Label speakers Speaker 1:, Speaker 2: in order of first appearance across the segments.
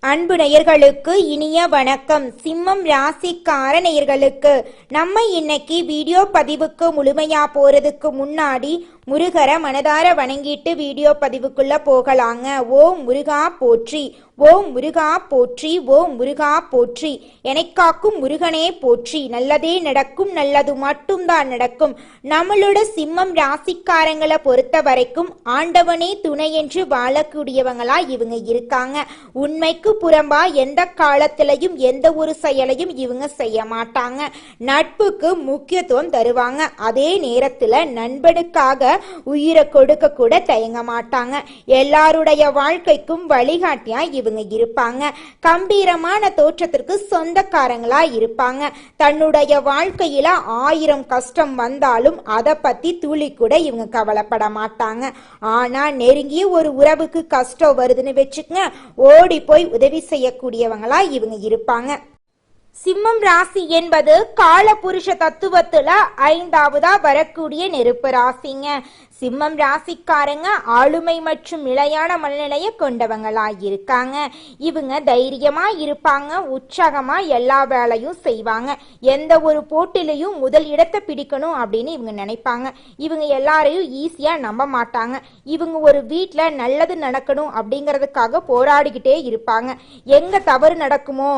Speaker 1: அன்பு நேயர்களுக்கு இனிய வணக்கம். சிம்மம் ராசிக்கார நேயர்களுக்கு நம்ம இன்னைக்கு வீடியோ பதிவுக்கு முழுமையா போறதுக்கு முன்னாடி முருகரை மனதார வணங்கிட்டு வீடியோ பதிவுக்குள்ள போகலாங்க. ஓம் முருகா போற்றி, ஓம் முருகா போற்றி, ஓம் முருகா போற்றி, எனக்காக்கும் முருகனே போற்றி. நல்லதே நடக்கும், நல்லது மட்டும்தான் நடக்கும். நம்மளோட சிம்மம் ராசிக்காரங்களை பொறுத்த வரைக்கும் ஆண்டவனே துணை என்று வாழக்கூடியவங்களா இவங்க இருக்காங்க. உண்மைக்கு புறம்பா எந்த காலத்திலையும் எந்த ஒரு செயலையும் இவங்க செய்ய மாட்டாங்க. நட்புக்கு முக்கியத்துவம் தருவாங்க. அதே நேரத்துல நண்பனுக்காக உயிரை கொடுக்க கூட தயங்க மாட்டாங்க. எல்லாருடைய வாழ்க்கைக்கும் வழிகாட்டியா இவங்க இருப்பாங்க. கம்பீரமான தோற்றத்திற்கு சொந்தக்காரங்களா இருப்பாங்க. தன்னுடைய வாழ்க்கையில 1000 கஷ்டம் வந்தாலும் அதை பத்தி துளி கூட இவங்க கவலைப்பட மாட்டாங்க. ஆனா நெருங்கிய ஒரு உறவுக்கு கஷ்டம் வருதுன்னு வச்சுக்கங்க, ஓடி போய் உதவி செய்யக்கூடியவங்களா இவங்க இருப்பாங்க. சிம்மம் ராசி என்பது கால புருஷ தத்துவத்துல 5வதா வரக்கூடிய நெருப்பு ராசிங்க. சிம்மம் ராசிக்காரங்க ஆளுமை மற்றும் நிலையான மனநிலையை கொண்டவங்களா இருக்காங்க. இவங்க தைரியமா இருப்பாங்க. உற்சாகமா எல்லா வேலையும் செய்வாங்க. எந்த ஒரு போட்டிலையும் முதல் இடத்தை பிடிக்கணும் அப்படின்னு இவங்க நினைப்பாங்க. இவங்க எல்லாரையும் ஈஸியா நம்ப மாட்டாங்க. இவங்க ஒரு வீட்டுல நல்லது நடக்கணும் அப்படிங்கறதுக்காக போராடிக்கிட்டே இருப்பாங்க. எங்க தவறு நடக்குமோ,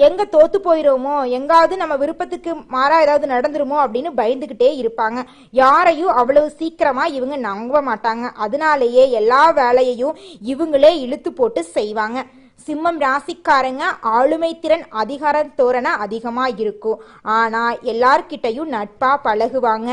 Speaker 1: எங்க தோத்து போயிடுமோ, எங்காவது நம்ம விருப்பத்துக்கு மாறா ஏதாவது நடந்துருமோ அப்படின்னு பயந்துகிட்டே இருப்பாங்க. யாரையும் அவ்வளவு சீக்கிரமா இவங்க நம்ப மாட்டாங்க. அதனாலேயே எல்லா வேலையையும் இவங்களே இழுத்து போட்டு செய்வாங்க. சிம்மம் ராசிக்காரங்க ஆளுமை திறன் அதிகார தோரணை அதிகமா இருக்கும். ஆனா எல்லார்கிட்டையும் நட்பா பழகுவாங்க.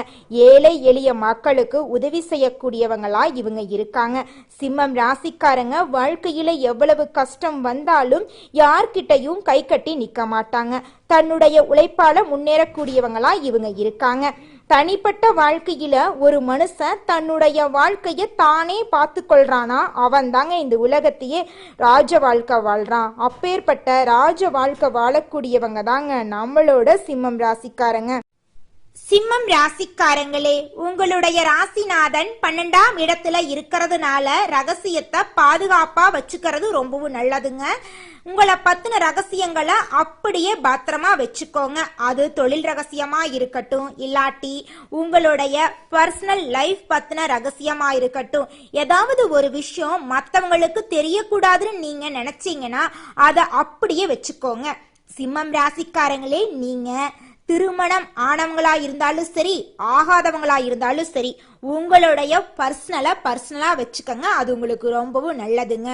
Speaker 1: ஏழை எளிய மக்களுக்கு உதவி செய்யக்கூடியவங்களா இவங்க இருக்காங்க. சிம்மம் ராசிக்காரங்க வாழ்க்கையில எவ்வளவு கஷ்டம் வந்தாலும் யார்கிட்டையும் கை கட்டி நிக்க மாட்டாங்க. தன்னுடைய உழைப்பால முன்னேறக்கூடியவங்களா இவங்க இருக்காங்க. தனிப்பட்ட வாழ்க்கையில ஒரு மனுஷன் தன்னுடைய வாழ்க்கைய தானே பார்த்து கொள்றானா அவன் தாங்க இந்த உலகத்தையே ராஜ வாழ்க்கை வாழ்றான். அப்பேற்பட்ட ராஜ வாழ்க்கை வாழக்கூடியவங்க தாங்க நம்மளோட சிம்மம் ராசிக்காரங்க. சிம்மம் ராசிக்காரங்களே, உங்களுடைய ராசிநாதன் 12ஆம் இடத்துல இருக்கிறதுனால ரகசியத்தை பாதுகாப்பா வச்சுக்கிறது ரொம்பவும் நல்லதுங்க. உங்களை பத்தின ரகசியங்களை அப்படியே பத்திரமா வச்சுக்கோங்க. அது தொழில் ரகசியமா இருக்கட்டும், இல்லாட்டி உங்களுடைய பர்சனல் லைஃப் பத்தின ரகசியமா இருக்கட்டும், ஏதாவது ஒரு விஷயம் மற்றவங்களுக்கு தெரியக்கூடாதுன்னு நீங்க நினைச்சீங்கன்னா அதை அப்படியே வச்சுக்கோங்க. சிம்மம் ராசிக்காரங்களே, நீங்க திருமணம் ஆனவங்களா இருந்தாலும் சரி, ஆகாதவங்களா இருந்தாலும் சரி, உங்களுடைய பர்சனலா வச்சுக்கோங்க. அது உங்களுக்கு ரொம்பவும் நல்லதுங்க.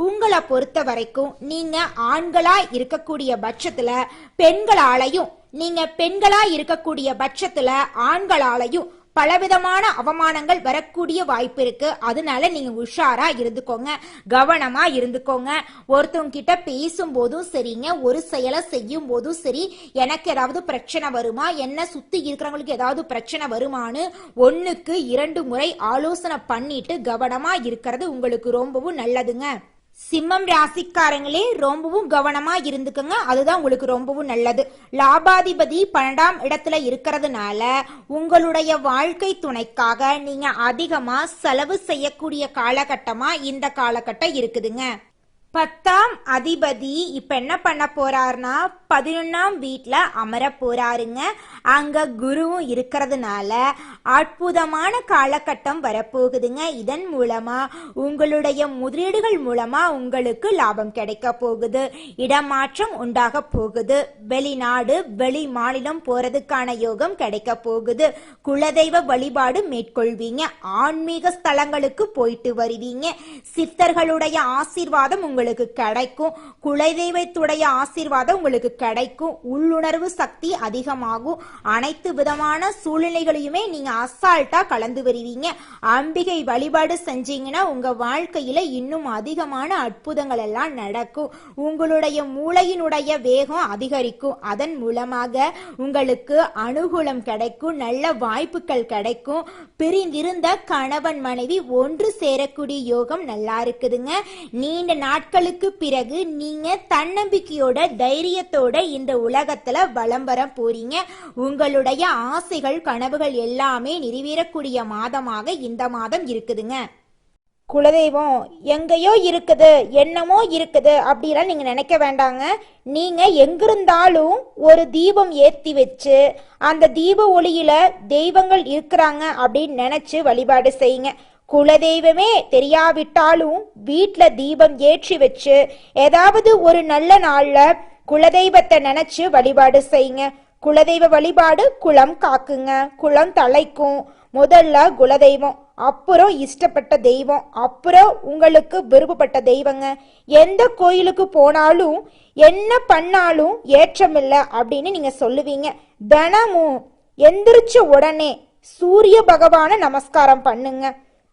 Speaker 1: உங்களை பொறுத்த வரைக்கும் நீங்க ஆண்களா இருக்கக்கூடிய பட்சத்துல பெண்களாலையும், நீங்க பெண்களா இருக்கக்கூடிய பட்சத்துல ஆண்களாலையும் பலவிதமான அவமானங்கள் வரக்கூடிய வாய்ப்பு இருக்கு. அதனால நீங்க உஷாரா இருந்துக்கோங்க, கவனமா இருந்துக்கோங்க. ஒருத்தவங்க கிட்ட பேசும் போதும் சரிங்க, ஒரு செயலை செய்யும் போதும் சரி, எனக்கு ஏதாவது பிரச்சனை வருமா, என்ன சுத்தி இருக்கிறவங்களுக்கு ஏதாவது பிரச்சனை வருமானு 1க்கு 2 முறை ஆலோசனை பண்ணிட்டு கவனமா இருக்கிறது உங்களுக்கு ரொம்பவும் நல்லதுங்க. சிம்மம் ராசிக்காரங்களே, ரொம்பவும் கவனமா இருந்துக்குங்க. அதுதான் உங்களுக்கு ரொம்பவும் நல்லது. லாபாதிபதி 12ஆம் இடத்துல இருக்கிறதுனால உங்களுடைய வாழ்க்கை துணைக்காக நீங்க அதிகமா செலவு செய்யக்கூடிய காலகட்டமா இந்த காலகட்டம் இருக்குதுங்க. 10ஆம் அதிபதி இப்ப என்ன பண்ண போறாருன்னா 11ஆம் வீட்டுல அமர போறாருங்க. அங்க குருவும் இருக்கிறதுனால அற்புதமான காலகட்டம் வரப்போகுதுங்க. இதன் மூலமா உங்களுடைய முதலீடுகள் மூலமா உங்களுக்கு லாபம் கிடைக்க போகுது. இடமாற்றம் உண்டாக போகுது. வெளிநாடு வெளி மாநிலம் போறதுக்கான யோகம் கிடைக்க போகுது. குலதெய்வ வழிபாடு மேற்கொள்வீங்க. ஆன்மீக ஸ்தலங்களுக்கு போயிட்டு வருவீங்க. சித்தர்களுடைய ஆசீர்வாதம் உங்களுக்கு கிடைக்கும். குலதெய்வத்துடைய ஆசீர்வாதம் உங்களுக்கு கிடைக்கும். உள்ளுணர்வு சக்தி அதிகமாகும். அனைத்து விதமான சூழ்நிலைகளையுமே நீங்க அசால்ட்டா கலந்து வருவீங்க. அம்பிகை வழிபாடு செஞ்சீங்கன்னா உங்க வாழ்க்கையில இன்னும் அதிகமான அற்புதங்கள் எல்லாம் நடக்கும். உங்களுடைய மூளையினுடைய வேகம் அதிகரிக்கும். அதன் மூலமாக உங்களுக்கு அனுகூலம் கிடைக்கும். நல்ல வாய்ப்புகள் கிடைக்கும். பிரிந்திருந்த கணவன் மனைவி ஒன்று சேரக்கூடிய யோகம் நல்லா இருக்குதுங்க. நீண்ட நாட்களுக்கு பிறகு நீங்க தன்னம்பிக்கையோட தைரியத்தோட இந்த உலகத்துல வலம் வர போறீங்க. உங்களுடைய ஆசைகள் கனவுகள் எல்லாமே நிறைவேறக்கூடிய மாதமாக இந்த மாதம் இருக்குதுங்க. குலதெய்வம் எங்கேயோ இருக்குது, என்னமோ இருக்குது அப்படிலாம் நீங்க நினைக்க வேண்டாங்க. நீங்க எங்கிருந்தாலும் ஒரு தீபம் ஏத்தி வச்சு அந்த தீப ஒளியில தெய்வங்கள் இருக்கிறாங்க அப்படின்னு நினைச்சு வழிபாடு செய்யுங்க. குலதெய்வமே தெரியாவிட்டாலும் வீட்டில் தீபம் ஏற்றி வச்சு ஏதாவது ஒரு நல்ல நாள்ல குலதெய்வத்தை நினைச்சு வழிபாடு செய்யுங்க. குலதெய்வ வழிபாடு குலம் காக்குங்க, குலம் தலைக்கும். முதல்ல குலதெய்வம், அப்புறம் இஷ்டப்பட்ட தெய்வம், அப்புறம் உங்களுக்கு விருப்பப்பட்ட தெய்வங்க. எந்த கோயிலுக்கு போனாலும் என்ன பண்ணாலும் ஏற்றமில்லை அப்படின்னு நீங்க சொல்லுவீங்க. தினமும் எந்திரிச்ச உடனே சூரிய பகவான நமஸ்காரம் பண்ணுங்க.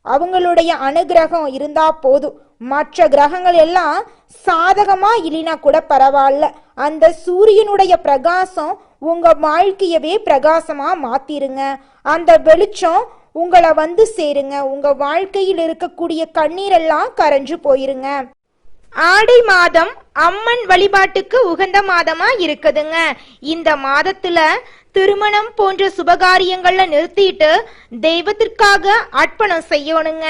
Speaker 1: அவங்களுடைய அனுகிரகம் இருந்தா போதும். மற்ற கிரகங்கள் எல்லாம் சாதகமா இல்லைனா கூட பரவாயில்ல, அந்த சூரியனுடைய பிரகாசம் உங்க வாழ்க்கையவே பிரகாசமா மாத்திருங்க. அந்த வெளிச்சம் உங்களை வந்து சேருங்க. உங்க வாழ்க்கையில் இருக்கக்கூடிய கண்ணீரெல்லாம் கரைஞ்சு போயிருங்க. ஆடி மாதம் அம்மன் வழிபாட்டுக்கு உகந்த மாதமா இருக்குதுங்க. இந்த மாதத்துல திருமணம் போன்ற சுபகாரியங்கள்ல நிறுத்திட்டு தெய்வத்திற்காக அர்ப்பணம் செய்யணுங்க.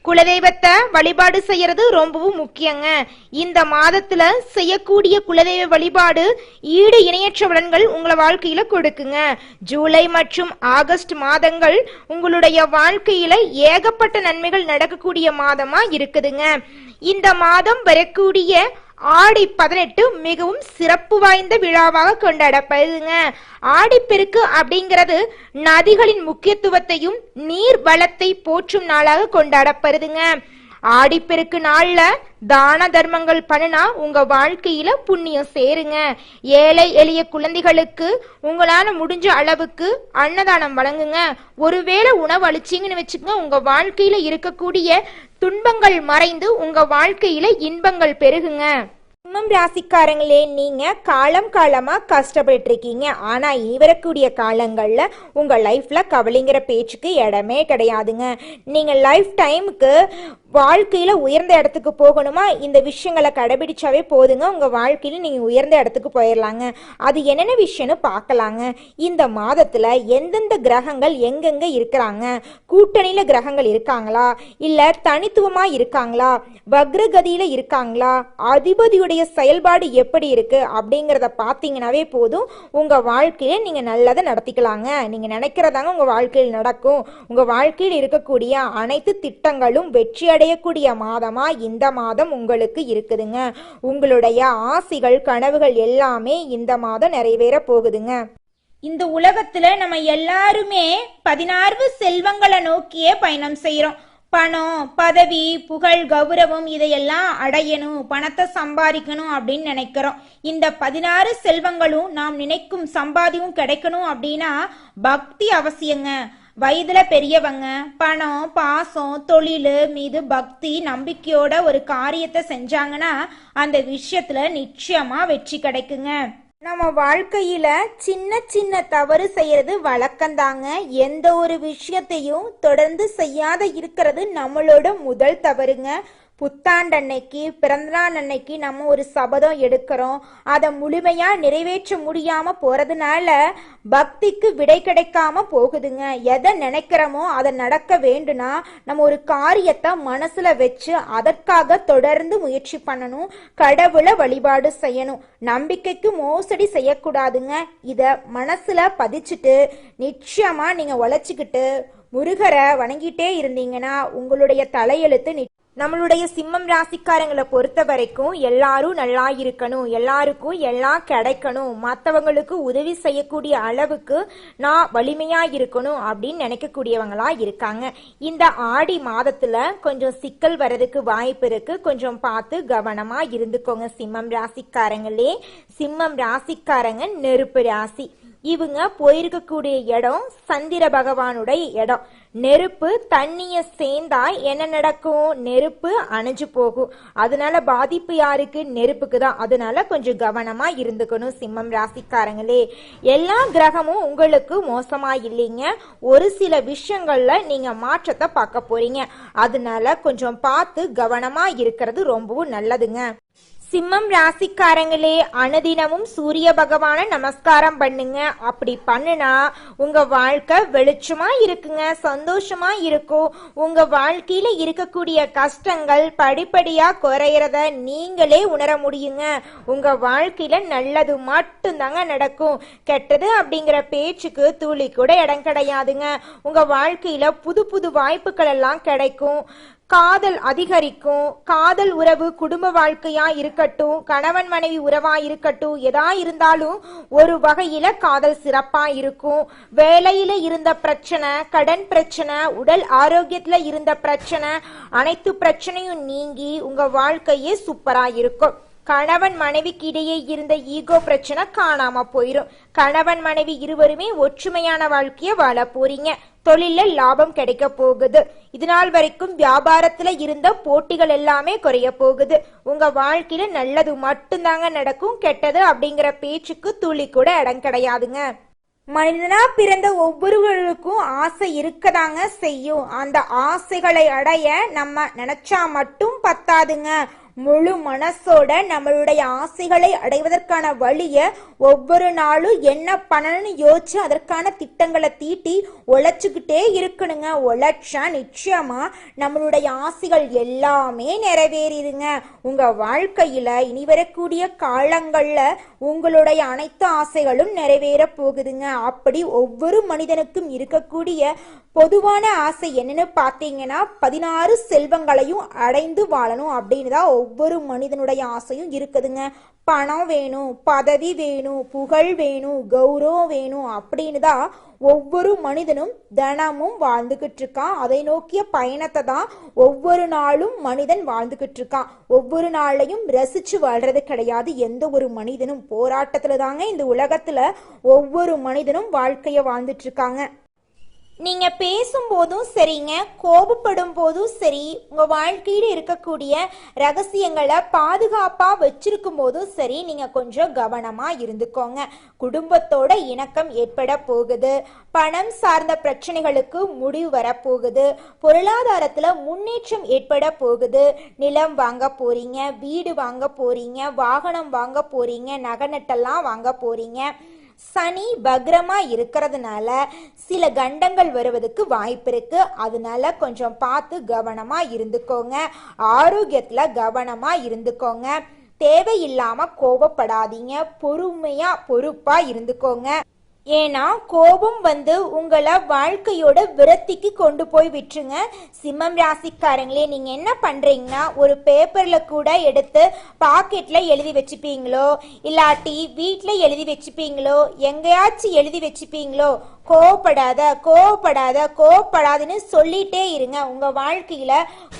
Speaker 1: குலதெய்வத்தை வழிபாடு செய்யறது ரொம்பவும் முக்கியங்க. இந்த மாதத்துல செய்யக்கூடிய குலதெய்வ வழிபாடு ஈடு இணையற்ற பலன்கள் உங்களை வாழ்க்கையில கொடுக்குங்க. ஜூலை மற்றும் ஆகஸ்ட் மாதங்கள் உங்களுடைய வாழ்க்கையில ஏகப்பட்ட நன்மைகள் நடக்கக்கூடிய மாதமா இருக்குதுங்க. இந்த மாதம் வரக்கூடிய ஆடி 18 மிகவும் சிறப்பு வாய்ந்த விழாவாக கொண்டாடப்படுதுங்க. ஆடிப்பெருக்கு அப்படிங்கிறது நதிகளின் முக்கியத்துவத்தையும் நீர் வளத்தை போற்றும் நாளாக கொண்டாடப்படுதுங்க. ஆடிப்பெருக்கு நாள்ல தான தர்மங்கள் பண்ணினா உங்க வாழ்க்கையில புண்ணியம் சேருங்க. ஏழை எளிய குழந்தைகளுக்கு உங்களால முடிஞ்ச அளவுக்கு அன்னதானம் வழங்குங்க. ஒருவேளை உணவு அளிச்சிங்கன்னு வச்சுக்கோங்க, உங்க வாழ்க்கையில இருக்கக்கூடிய துன்பங்கள் மறைந்து உங்க வாழ்க்கையில இன்பங்கள் பெருகுங்க. சிம்மம் ராசிக்காரங்களே, நீங்க காலம் காலமா கஷ்டப்பட்டு இருக்கீங்க. ஆனா இனி வரக்கூடிய காலங்கள்ல உங்க லைஃப்ல கவலைங்கிற பேச்சுக்கு இடமே கிடையாதுங்க. நீங்க லைஃப் டைமுக்கு வாழ்க்கையில உயர்ந்த இடத்துக்கு போகணுமா, இந்த விஷயங்களை கடைபிடிச்சாவே போதுங்க. உங்க வாழ்க்கையில நீங்க உயர்ந்த இடத்துக்கு போயிடலாங்க. அது என்னென்ன விஷயம்னு பார்க்கலாங்க. இந்த மாதத்துல எந்தெந்த கிரகங்கள் எங்கெங்க இருக்கிறாங்க, கூட்டணியில கிரகங்கள் இருக்காங்களா, இல்ல தனித்துவமா இருக்காங்களா, வக்ரகதியில இருக்காங்களா, அதிபதியுடைய செயல்பாடு எப்படி இருக்கு அப்படிங்கிறத பார்த்தீங்கன்னாவே போதும். உங்க வாழ்க்கையில நீங்க நல்லதை நடத்திக்கலாங்க. நீங்க நினைக்கிறதாங்க உங்க வாழ்க்கையில் நடக்கும். உங்க வாழ்க்கையில் இருக்கக்கூடிய அனைத்து திட்டங்களும் வெற்றி அடையக்கூடிய மாதமா இந்த மாதம் உங்களுக்கு இருக்குதுங்க. உங்களுடைய ஆசைகள் கனவுகள் எல்லாமே இந்த மாதம் நிறைவேற போகுதுங்க. இந்த உலகத்துல நம்ம எல்லாருமே 16 செல்வங்களை நோக்கியே பயணம் செய்யறோம். பணம், பதவி, புகழ், கௌரவம் இதையெல்லாம் அடையணும், பணத்தை சம்பாதிக்கணும் அப்படின்னு நினைக்கிறோம். இந்த 16 செல்வங்களும் நாம் நினைக்கும் சம்பாதியும் கிடைக்கணும் அப்படின்னா பக்தி அவசியங்க. வயதுல பெரியவங்க பணம், பாசம், தொழில் மீது பக்தி நம்பிக்கையோட ஒரு காரியத்தை செஞ்சாங்கன்னா அந்த விஷயத்துல நிச்சயமா வெற்றி கிடைக்குங்க. நம்ம வாழ்க்கையில சின்ன சின்ன தவறு செய்யறது வழக்கம்தாங்க. எந்த ஒரு விஷயத்தையும் தொடர்ந்து செய்யாத இருக்கிறது நம்மளோட முதல் தவறுங்க. புத்தாண்டன்னைக்கு, பிறந்தநாள் அன்னைக்கு நம்ம ஒரு சபதம் எடுக்கிறோம். அதை முழுமையா நிறைவேற்ற முடியாம போறதுனால பக்திக்கு விடை கிடைக்காம போகுதுங்க. எதை நினைக்கிறோமோ அதை நடக்க வேண்டும்னா நம்ம ஒரு காரியத்தை மனசுல வச்சு அதற்காக தொடர்ந்து முயற்சி பண்ணணும். கடவுளை வழிபாடு செய்யணும். நம்பிக்கைக்கு மோசடி செய்யக்கூடாதுங்க. இத மனசுல பதிச்சுட்டு நிச்சயமா நீங்க உழைச்சிக்கிட்டு முருகரை வணங்கிட்டே இருந்தீங்கன்னா உங்களுடைய தலையெழுத்து. நம்மளுடைய சிம்மம் ராசிக்காரங்களை பொறுத்த வரைக்கும் எல்லாரும் நல்லா இருக்கணும், எல்லாருக்கும் எல்லாம் கிடைக்கணும், மற்றவங்களுக்கு உதவி செய்யக்கூடிய அளவுக்கு நான் வலிமையா இருக்கணும் அப்படின்னு நினைக்கக்கூடியவங்களா இருக்காங்க. இந்த ஆடி மாதத்துல கொஞ்சம் சிக்கல் வர்றதுக்கு வாய்ப்பு இருக்கு. கொஞ்சம் பார்த்து கவனமா இருந்துக்கோங்க சிம்மம் ராசிக்காரங்களே. சிம்மம் ராசிக்காரங்க நெருப்பு ராசி. இவங்க போயிருக்கக்கூடிய இடம் சந்திர பகவானுடைய இடம். நெருப்பு தண்ணிய சேர்ந்தா என்ன நடக்கும்? நெருப்பு அணைஞ்சு போகும். அதனால பாதிப்பு யாருக்கு? நெருப்புக்கு தான். அதனால கொஞ்சம் கவனமா இருந்துக்கணும் சிம்மம் ராசிக்காரங்களே. எல்லா கிரகமும் உங்களுக்கு மோசமா இல்லைங்க. ஒரு சில விஷயங்கள்ல நீங்க மாற்றத்தை பார்க்க போறீங்க. அதனால கொஞ்சம் பார்த்து கவனமா இருக்கிறது ரொம்பவும் நல்லதுங்க. சிம்மம் ராசிக்காரங்களே, அனுதினமும் சூரிய பகவான நமஸ்காரம் பண்ணுங்க. அப்படி பண்ணுனா உங்க வாழ்க்கை வெளிச்சமா இருக்குங்க, சந்தோஷமா இருக்கும். உங்க வாழ்க்கையில இருக்கக்கூடிய கஷ்டங்கள் படிப்படியா குறையறத நீங்களே உணர முடியுங்க. உங்க வாழ்க்கையில நல்லது மட்டும்தாங்க நடக்கும். கெட்டது அப்படிங்கிற பேச்சுக்கு துளி கூட இடம் கிடையாதுங்க. உங்க வாழ்க்கையில புது புது வாய்ப்புகள் எல்லாம் கிடைக்கும். காதல் அதிகரிக்கும். காதல் உறவு குடும்ப வாழ்க்கையா இருக்கட்டும், கணவன் மனைவி உறவா இருக்கட்டும், எதா இருந்தாலும் ஒரு வகையில காதல் சிறப்பா இருக்கும். வேலையில இருந்த பிரச்சனை, கடன் பிரச்சனை, உடல் ஆரோக்கியத்துல இருந்த பிரச்சனை, அனைத்து பிரச்சனையும் நீங்கி உங்க வாழ்க்கையே சூப்பரா இருக்கும். கணவன் மனைவிக்கு இடையே இருந்த ஈகோ பிரச்சனை காணாம போயிரும். கணவன் மனைவி இருவருமே ஒற்றுமையான வாழ்க்கைய வாழ போறீங்க. தொழில லாபம் கிடைக்க போகுது. இதுநாள் வரைக்கும் வியாபாரத்துல இருந்த போட்டிகள் எல்லாமே குறைய போகுது. உங்க வாழ்க்கையில நல்லது மட்டும்தாங்க நடக்கும். கெட்டது அப்படிங்கிற பேச்சுக்கு துளி கூட இடம் கிடையாதுங்க. மனிதனா பிறந்த ஒவ்வொருவருக்கும் ஆசை இருக்கதாங்க செய்யும். அந்த ஆசைகளை அடைய நம்ம நினைச்சா மட்டும் பத்தாதுங்க. முழு மனசோட நம்மளுடைய ஆசைகளை அடைவதற்கான வழிய ஒவ்வொரு நாளும் என்ன பண்ணணும்னு யோசிச்சு அதற்கான திட்டங்களை தீட்டி உழைச்சுக்கிட்டே இருக்கணுங்க. உழைச்சா நிச்சயமா நம்மளுடைய ஆசைகள் எல்லாமே நிறைவேறிடுங்க. உங்க வாழ்க்கையில இனி வரக்கூடிய காலங்கள்ல உங்களுடைய அனைத்து ஆசைகளும் நிறைவேற போகுதுங்க. அப்படி ஒவ்வொரு மனிதனுக்கும் இருக்கக்கூடிய பொதுவான ஆசை என்னன்னு பார்த்தீங்கன்னா 16 செல்வங்களையும் அடைந்து வாழணும் அப்படின்னு தான் ஒவ்வொரு மனிதனுடைய ஆசையும் இருக்குதுங்க. பணம் வேணும், பதவி வேணும், புகழ் வேணும், கௌரவம் வேணும் அப்படின்னு தான் ஒவ்வொரு மனிதனும் தினமும் வாழ்ந்துகிட்டு இருக்கான். அதை நோக்கிய பயணத்தை தான் ஒவ்வொரு நாளும் மனிதன் வாழ்ந்துகிட்டு இருக்கான். ஒவ்வொரு நாளையும் ரசிச்சு வாழ்றது கிடையாது. எந்த ஒரு மனிதனும் போராட்டத்துல தாங்க இந்த உலகத்துல ஒவ்வொரு மனிதனும் வாழ்க்கைய வாழ்ந்துட்டு இருக்காங்க. நீங்க பேசும்போதும் சரிங்க, கோபப்படும் போதும் சரி, உங்க வாழ்க்கையில இருக்கக்கூடிய ரகசியங்களை பாதுகாப்பா வச்சிருக்கும் போதும் சரி, நீங்க கொஞ்சம் கவனமா இருந்துக்கோங்க. குடும்பத்தோட இணக்கம் ஏற்பட போகுது. பணம் சார்ந்த பிரச்சனைகளுக்கு முடிவு வரப்போகுது. பொருளாதாரத்துல முன்னேற்றம் ஏற்பட போகுது. நிலம் வாங்க போறீங்க, வீடு வாங்க போறீங்க, வாகனம் வாங்க போறீங்க, நகை நட்டெல்லாம் வாங்க போறீங்க. சனி பக்ரமா இருக்கிறதுனால சில கண்டங்கள் வருவதற்கு வாய்ப்பு இருக்கு. அதனால கொஞ்சம் பார்த்து கவனமா இருந்துக்கோங்க. ஆரோக்கியத்துல கவனமா இருந்துக்கோங்க. தேவையில்லாம கோபப்படாதீங்க. பொறுப்பா இருந்துக்கோங்க. ஏன்னா கோபம் உங்களை வாழ்க்கையோட விரத்திக்கு கொண்டு போய் விட்டுருங்க. சிம்மம் ராசிக்காரங்களே, நீங்க என்ன பண்றீங்கன்னா ஒரு பேப்பர்ல கூட எடுத்து பாக்கெட்ல எழுதி வச்சுப்பீங்களோ, இல்லாட்டி வீட்டுல எழுதி வச்சுப்பீங்களோ, எங்கேயாச்சும் எழுதி வச்சுப்பீங்களோ, கோவப்படாதுன்னு சொல்லிட்டே இருங்க. உங்க வாழ்க்கையில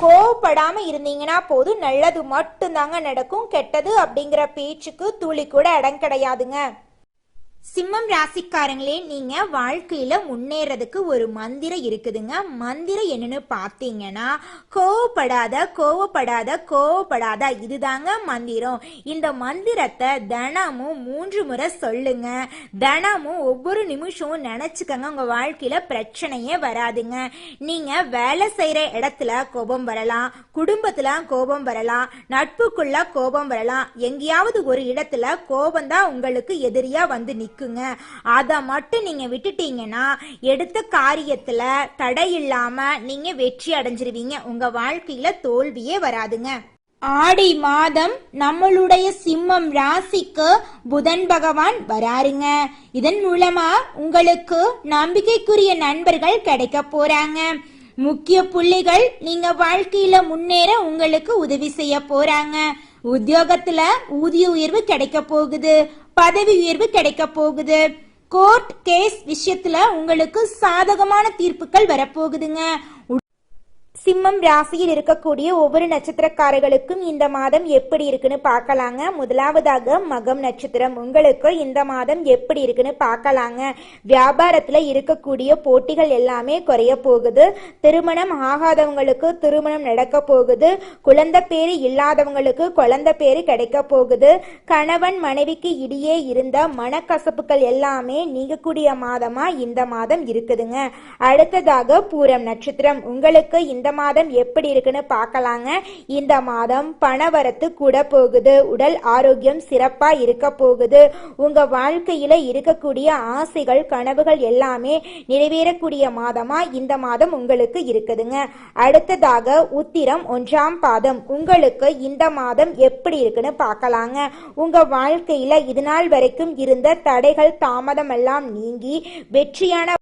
Speaker 1: கோவப்படாம இருந்தீங்கன்னா போதும், நல்லது மட்டும்தாங்க நடக்கும். கெட்டது அப்படிங்கிற பேச்சுக்கு துளி கூட இடம் கிடையாதுங்க. சிம்மம் ராசிக்காரங்களே, நீங்க வாழ்க்கையில முன்னேறதுக்கு ஒரு மந்திரம் இருக்குதுங்க. மந்திரம் என்னன்னு பார்த்தீங்கன்னா கோவப்படாத இதுதாங்க மந்திரம். இந்த மந்திரத்தை தினமும் 3 முறை சொல்லுங்க. தினமும் ஒவ்வொரு நிமிஷமும் நினைச்சுக்கங்க. உங்க வாழ்க்கையில பிரச்சனையே வராதுங்க. நீங்க வேலை செய்யற இடத்துல கோபம் வரலாம், குடும்பத்துல கோபம் வரலாம், நட்புக்குள்ள கோபம் வரலாம். எங்கேயாவது ஒரு இடத்துல கோபம் தான் உங்களுக்கு எதிரியா வந்து நிற்குங்க. அத மட்டும் நீங்க விட்டுட்டீங்கன்னா எடுத்த காரியத்துல தடை இல்லாம நீங்க வெற்றி அடைஞ்சிருவீங்க. உங்க வாழ்க்கையில தோல்வியே வராதுங்க. ஆடி மாதம் நம்மளுடைய சிம்மம் ராசிக்கு புதன் பகவான் வராருங்க. இதன் மூலமா உங்களுக்கு நம்பிக்கைக்குரிய நண்பர்கள் கிடைக்க போறாங்க. முக்கிய புள்ளிகள் நீங்க வாழ்க்கையில முன்னேற உங்களுக்கு உதவி செய்ய போறாங்க. உத்தியோகத்துல ஊதிய உயர்வு கிடைக்க போகுது, பதவி உயர்வு கிடைக்க போகுது. கோர்ட் கேஸ் விஷயத்துல உங்களுக்கு சாதகமான தீர்ப்புகள் வரப்போகுதுங்க. சிம்மம் ராசியில் இருக்கக்கூடிய ஒவ்வொரு நட்சத்திரக்காரர்களுக்கும் இந்த மாதம் எப்படி இருக்குன்னு பார்க்கலாங்க. முதலாவதாக மகம் நட்சத்திரம், உங்களுக்கு இந்த மாதம் எப்படி இருக்குன்னு பார்க்கலாங்க. வியாபாரத்துல இருக்கக்கூடிய போட்டிகள் எல்லாமே குறைய போகுது. திருமணம் ஆகாதவங்களுக்கு திருமணம் நடக்க போகுது. குழந்தை பேரு இல்லாதவங்களுக்கு குழந்தை பேரு கிடைக்க போகுது. கணவன் மனைவிக்கு இடையே இருந்த மனக்கசப்புகள் எல்லாமே நீங்கக்கூடிய மாதமா இந்த மாதம் இருக்குதுங்க. அடுத்ததாக பூரம் நட்சத்திரம், உங்களுக்கு இந்த இந்த மாதம் எப்படி இருக்குன்னு பார்க்கலாங்க. இந்த மாதம் பணவரத்து கூட போகுது, உடல் ஆரோக்கியம் சிறப்பா இருக்க போகுது. உங்க வாழ்க்கையில இருக்கக்கூடிய ஆசைகள் கனவுகள் எல்லாமே நிறைவேறக்கூடிய மாதமா இந்த மாதம் உங்களுக்கு இருக்குதுங்க. அடுத்ததாக உத்திரம் 1ஆம் பாதம் உங்களுக்கு இந்த மாதம் எப்படி இருக்குன்னு பார்க்கலாங்க. உங்க வாழ்க்கையில இதுநாள் வரைக்கும் இருந்த தடைகள் தாமதம் எல்லாம் நீங்கி வெற்றியான